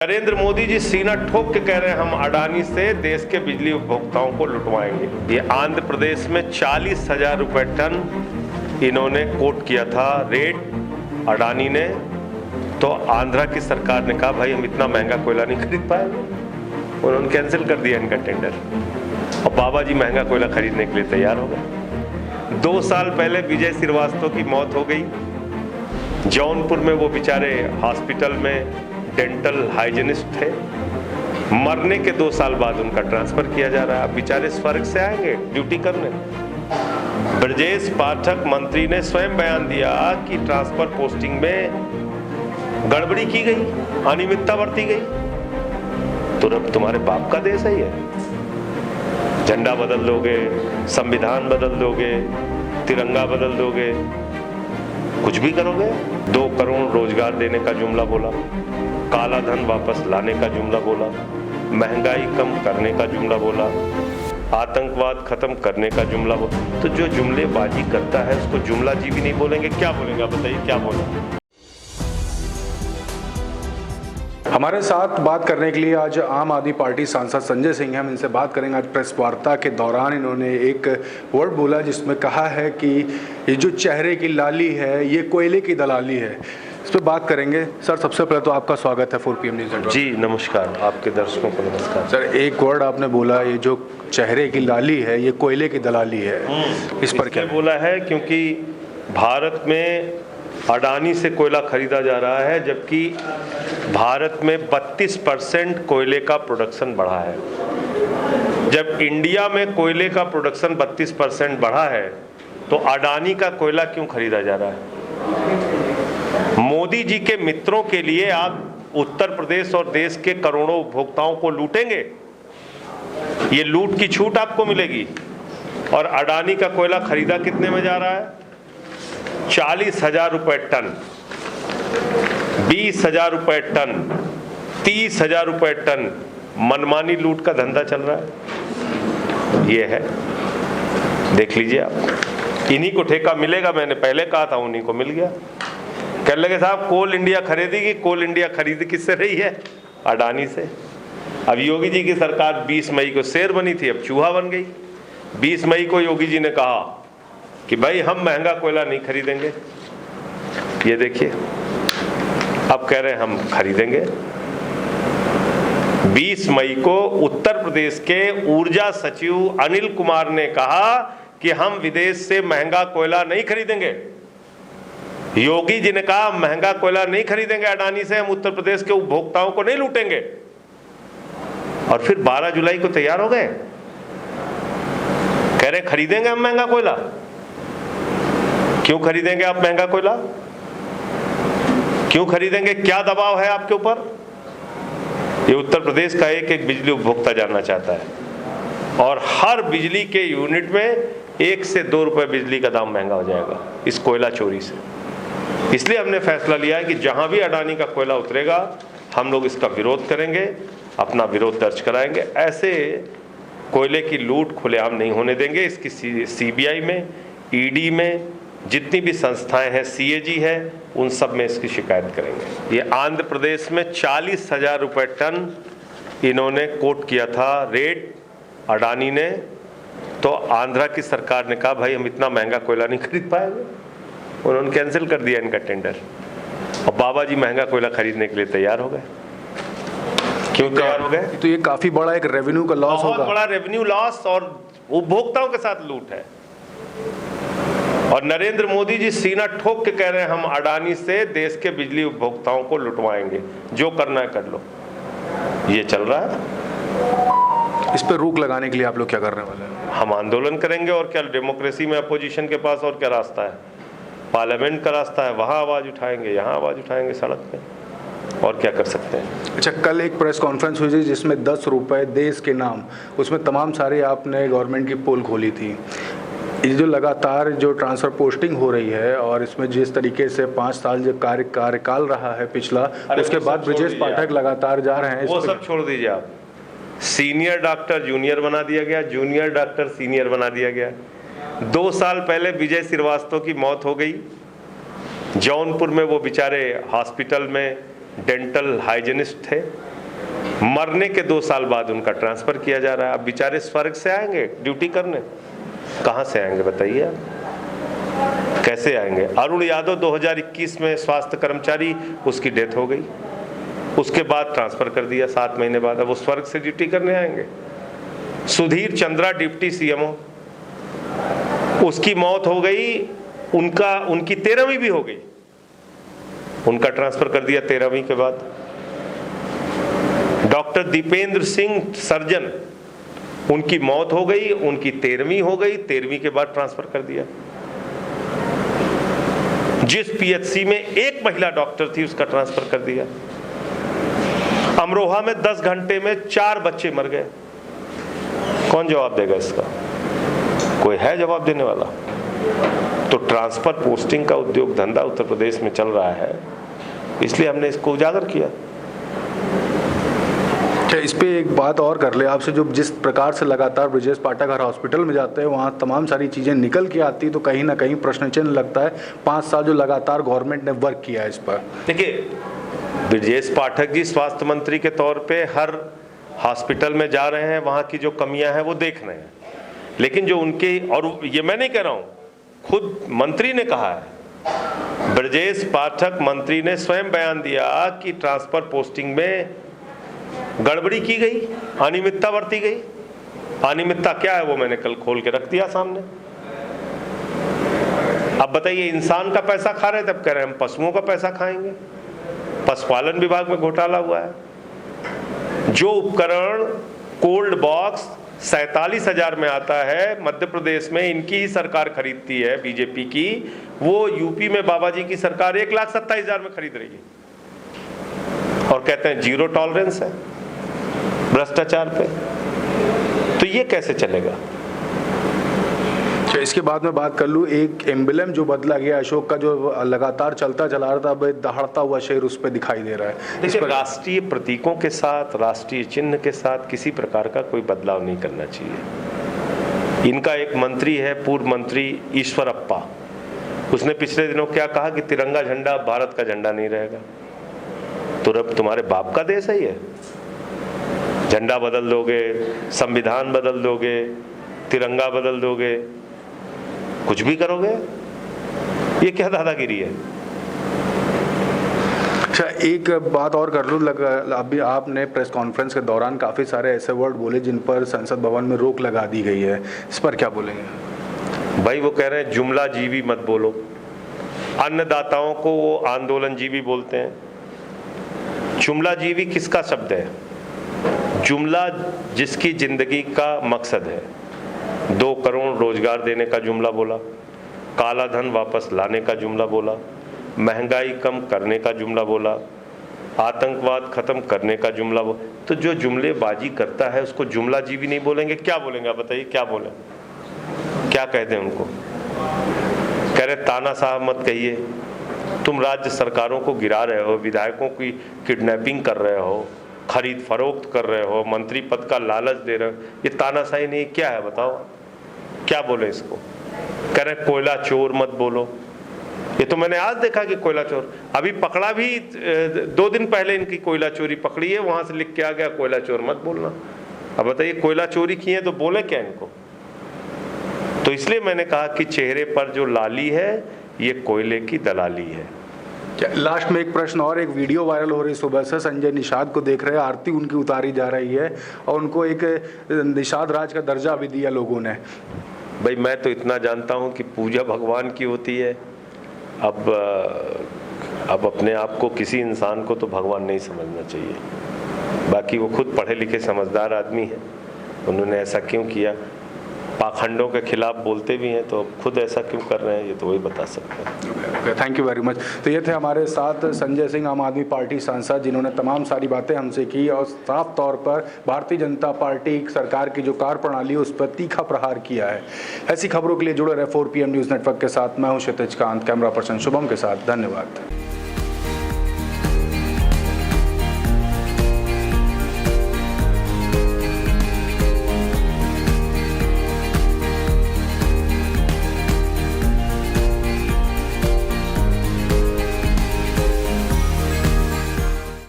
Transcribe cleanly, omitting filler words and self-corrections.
नरेंद्र मोदी जी सीना ठोक के कह रहे हैं हम अडानी से देश के बिजली उपभोक्ताओं को लुटवाएंगे। ये आंध्र प्रदेश में 40,000 रुपए टन इन्होंने कोट किया था रेट अडानी ने, तो आंध्रा की सरकार ने कहा भाई हम इतना महंगा कोयला नहीं खरीद पाएंगे, उन्होंने कैंसिल कर दिया इनका टेंडर और बाबा जी महंगा कोयला खरीदने के लिए तैयार हो गए। 2 साल पहले विजय श्रीवास्तव की मौत हो गई जौनपुर में, वो बेचारे हॉस्पिटल में डेंटल हाइजीनिस्ट थे, मरने के 2 साल बाद उनका ट्रांसफर किया जा रहा है। अब बेचारे स्वर्ग से आएंगे ड्यूटी करने। ब्रजेश पाठक मंत्री ने स्वयं बयान दिया कि ट्रांसफर पोस्टिंग में गड़बड़ी की गई, अनियमितता बरती गई। तो अब तुम्हारे बाप का देश है ये, झंडा बदल दोगे, संविधान बदल दोगे, तिरंगा बदल दोगे, कुछ भी करोगे। 2 करोड़ रोजगार देने का जुमला बोला, काला धन वापस लाने का जुमला बोला, महंगाई कम करने का जुमला बोला, आतंकवाद खत्म करने का जुमला बोला। तो जो जुमलेबाजी करता है उसको जुमला जी भी नहीं बोलेंगे, क्या बोलेंगे आप बताइए, क्या बोलेंगे। हमारे साथ बात करने के लिए आज आम आदमी पार्टी सांसद संजय सिंह हैं। हम इनसे बात करेंगे। आज प्रेस वार्ता के दौरान इन्होंने एक वर्ड बोला जिसमें कहा है कि ये जो चेहरे की लाली है ये कोयले की दलाली है। इस पर बात करेंगे। सर, सबसे पहले तो आपका स्वागत है 4PM न्यूज़। जी नमस्कार, आपके दर्शकों को नमस्कार। सर, एक वर्ड आपने बोला, ये जो चेहरे की लाली है ये कोयले की दलाली है, इस पर क्या बोला है? क्योंकि भारत में अडानी से कोयला खरीदा जा रहा है, जबकि भारत में 32% कोयले का प्रोडक्शन बढ़ा है। जब इंडिया में कोयले का प्रोडक्शन 32% बढ़ा है तो अडानी का कोयला क्यों खरीदा जा रहा है? मोदी जी के मित्रों के लिए आप उत्तर प्रदेश और देश के करोड़ों उपभोक्ताओं को लूटेंगे, ये लूट की छूट आपको मिलेगी। और अडानी का कोयला खरीदा कितने में जा रहा है? 40,000 रुपए टन, 20,000 रुपए टन, 30,000 रुपए टन। मनमानी लूट का धंधा चल रहा है, ये है, देख लीजिए आप। इन्हीं को ठेका मिलेगा, मैंने पहले कहा था, उन्हीं को मिल गया। कहने लगे साहब कोल इंडिया खरीदेगी, कोल इंडिया खरीद किससे रही है? अडानी से। अब योगी जी की सरकार 20 मई को शेर बनी थी, अब चूहा बन गई। 20 मई को योगी जी ने कहा कि भाई हम महंगा कोयला नहीं खरीदेंगे, ये देखिए अब कह रहे हैं हम खरीदेंगे। 20 मई को उत्तर प्रदेश के ऊर्जा सचिव अनिल कुमार ने कहा कि हम विदेश से महंगा कोयला नहीं खरीदेंगे। योगी जी ने कहा महंगा कोयला नहीं खरीदेंगे अडानी से, हम उत्तर प्रदेश के उपभोक्ताओं को नहीं लूटेंगे। और फिर 12 जुलाई को तैयार हो गए, कह रहे खरीदेंगे हम महंगा कोयला। क्यों खरीदेंगे आप महंगा कोयला? क्यों खरीदेंगे? क्या दबाव है आपके ऊपर? ये उत्तर प्रदेश का एक बिजली उपभोक्ता जानना चाहता है। और हर बिजली के यूनिट में 1 से 2 रुपए बिजली का दाम महंगा हो जाएगा इस कोयला चोरी से। इसलिए हमने फैसला लिया है कि जहां भी अडानी का कोयला उतरेगा हम लोग इसका विरोध करेंगे, अपना विरोध दर्ज कराएंगे। ऐसे कोयले की लूट खुलेआम नहीं होने देंगे। इसकी CBI में, ED में जितनी भी संस्थाएं हैं, CAG है, उन सब में इसकी शिकायत करेंगे। ये आंध्र प्रदेश में 40,000 रुपए टन इन्होंने कोट किया था रेट अडानी ने, तो आंध्रा की सरकार ने कहा भाई हम इतना महंगा कोयला नहीं खरीद पाएंगे, उन्होंने कैंसिल कर दिया इनका टेंडर और बाबा जी महंगा कोयला खरीदने के लिए तैयार हो गए। क्यों तैयार हो गए? तो ये काफी बड़ा एक रेवेन्यू का लॉस होगा। बहुत बड़ा रेवेन्यू लॉस और उपभोक्ताओं के साथ लूट है। और नरेंद्र मोदी जी सीना ठोक के कह रहे हैं हम अडानी से देश के बिजली उपभोक्ताओं को लुटवाएंगे, जो करना है कर लो। ये चल रहा है। इस पर रोक लगाने के लिए आप लोग क्या करने वाले हैं? हम आंदोलन करेंगे और क्या, डेमोक्रेसी में अपोजिशन के पास और क्या रास्ता है? पार्लियामेंट का रास्ता है, वहाँ आवाज़ उठाएंगे, यहाँ आवाज़ उठाएंगे सड़क पे, और क्या कर सकते हैं। अच्छा, कल एक प्रेस कॉन्फ्रेंस हुई थी जिसमें 10 रुपए देश के नाम, उसमें तमाम सारे आपने गवर्नमेंट की पोल खोली थी। ये जो लगातार जो ट्रांसफर पोस्टिंग हो रही है और इसमें जिस तरीके से 5 साल जो कार्यकाल रहा है पिछला, उसके बाद ब्रजेश पाठक लगातार जा रहे हैं, वो सब छोड़ दीजिए आप। सीनियर डॉक्टर जूनियर बना दिया गया, जूनियर डॉक्टर सीनियर बना दिया गया। 2 साल पहले विजय श्रीवास्तव की मौत हो गई जौनपुर में, वो बेचारे हॉस्पिटल में डेंटल हाइजीनिस्ट थे, मरने के 2 साल बाद उनका ट्रांसफर किया जा रहा है। अब बेचारे स्वर्ग से आएंगे ड्यूटी करने, कहां से आएंगे बताइए आप, कैसे आएंगे? अरुण यादव 2021 में स्वास्थ्य कर्मचारी, उसकी डेथ हो गई, उसके बाद ट्रांसफर कर दिया 7 महीने बाद, अब वो स्वर्ग से ड्यूटी करने आएंगे। सुधीर चंद्रा डिप्टी सीएमओ, उसकी मौत हो गई, उनकी 13वीं भी हो गई, उनका ट्रांसफर कर दिया 13वीं के बाद। डॉक्टर दीपेंद्र सिंह सर्जन, उनकी मौत हो गई, उनकी 13वीं हो गई, 13वीं के बाद ट्रांसफर कर दिया। जिस पीएचसी में एक महिला डॉक्टर थी उसका ट्रांसफर कर दिया। अमरोहा में 10 घंटे में 4 बच्चे मर गए, कौन जवाब देगा इसका? कोई है जवाब देने वाला? तो ट्रांसफर पोस्टिंग का उद्योग धंधा उत्तर प्रदेश में चल रहा है, इसलिए हमने इसको उजागर किया। इस पे एक बात और कर ले आपसे, जो जिस प्रकार से लगातार ब्रजेश पाठक हर हॉस्पिटल में जाते हैं, वहाँ तमाम सारी चीज़ें निकल के आती, तो कहीं ना कहीं प्रश्न चिन्ह लगता है 5 साल जो लगातार गवर्नमेंट ने वर्क किया है इस पर। देखिए, ब्रजेश पाठक जी स्वास्थ्य मंत्री के तौर पे हर हॉस्पिटल में जा रहे हैं, वहाँ की जो कमियां हैं वो देख रहे हैं, लेकिन जो उनके, और ये मैं नहीं कह रहा हूँ, खुद मंत्री ने कहा है, ब्रजेश पाठक मंत्री ने स्वयं बयान दिया कि ट्रांसफर पोस्टिंग में गड़बड़ी की गई, अनियमितता बरती गई। अनियमितता क्या है वो मैंने कल खोल के रख दिया सामने। अब बताइए, इंसान का पैसा खा रहे थे, अब कह रहे हैं हम पशुओं का पैसा खाएंगे। पशुपालन विभाग में घोटाला हुआ है। जो उपकरण कोल्ड बॉक्स 47,000 में आता है, मध्य प्रदेश में इनकी ही सरकार खरीदती है, बीजेपी की, वो यूपी में बाबा जी की सरकार 1,27,000 में खरीद रही है, और कहते हैं जीरो टॉलरेंस है भ्रष्टाचार पे। तो ये कैसे चलेगा? इसके बाद में बात कर लूँ, एक एम्बलम जो बदला गया अशोक का, जो लगातार चलता चला रहा था, अब दहाड़ता हुआ शेर उस पर दिखाई दे रहा है। देखिए, राष्ट्रीय प्रतीकों के साथ, राष्ट्रीय चिन्ह के साथ किसी प्रकार का कोई बदलाव नहीं करना चाहिए। इनका एक मंत्री है, पूर्व मंत्री ईश्वरप्पा, उसने पिछले दिनों क्या कहा कि तिरंगा झंडा भारत का झंडा नहीं रहेगा। तो अब तुम्हारे बाप का देश है ये? झंडा बदल दोगे, संविधान बदल दोगे, तिरंगा बदल दोगे, कुछ भी करोगे? ये क्या दादागिरी है? अच्छा, एक बात और कर लूँ, अभी आपने प्रेस कॉन्फ्रेंस के दौरान काफ़ी सारे ऐसे वर्ड बोले जिन पर संसद भवन में रोक लगा दी गई है, इस पर क्या बोलेंगे? भाई, वो कह रहे हैं जुमला जीवी मत बोलो। अन्नदाताओं को वो आंदोलन जीवी बोलते हैं। जुमला जीवी किसका शब्द है? जुमला जिसकी जिंदगी का मकसद है। 2 करोड़ रोजगार देने का जुमला बोला, काला धन वापस लाने का जुमला बोला, महंगाई कम करने का जुमला बोला, आतंकवाद खत्म करने का जुमला बोला। तो जो जुमलेबाजी करता है उसको जुमला जीवी नहीं बोलेंगे, क्या बोलेंगे? बताइए क्या बोले, क्या कह दें उनको? कह रहे तानाशाह मत कहिए, तुम राज्य सरकारों को गिरा रहे हो, विधायकों की किडनैपिंग कर रहे हो, खरीद फरोख्त कर रहे हो, मंत्री पद का लालच दे रहे हो। ये तानाशाही नहीं, क्या है बताओ? क्या बोले इसको? कह रहे कोयला चोर मत बोलो। ये तो मैंने आज देखा कि कोयला चोर, अभी पकड़ा भी 2 दिन पहले इनकी कोयला चोरी पकड़ी है, वहां से लिख के आ गया कोयला चोर मत बोलना। अब बताइए, कोयला चोरी की है तो बोले क्या इनको? तो इसलिए मैंने कहा कि चेहरे पर जो लाली है ये कोयले की दलाली है। लास्ट में एक प्रश्न और, एक वीडियो वायरल हो रही सुबह से, संजय निषाद को देख रहे हैं, आरती उनकी उतारी जा रही है और उनको एक निषाद राज का दर्जा भी दिया लोगों ने। भाई, मैं तो इतना जानता हूं कि पूजा भगवान की होती है। अब अपने आप को किसी इंसान को तो भगवान नहीं समझना चाहिए। बाकी वो खुद पढ़े लिखे समझदार आदमी है, उन्होंने ऐसा क्यों किया, पाखंडों के खिलाफ बोलते भी हैं, तो खुद ऐसा क्यों कर रहे हैं ये तो वही बता सकते हैं। Thank you very much. तो ये थे हमारे साथ संजय सिंह, आम आदमी पार्टी सांसद, जिन्होंने तमाम सारी बातें हमसे की और साफ तौर पर भारतीय जनता पार्टी सरकार की जो कार्यप्रणाली है उस पर तीखा प्रहार किया है। ऐसी खबरों के लिए जुड़े रहे 4 PM न्यूज़ नेटवर्क के साथ। मैं हूँ क्षितिज कांत, कैमरा पर्सन शुभम के साथ। धन्यवाद।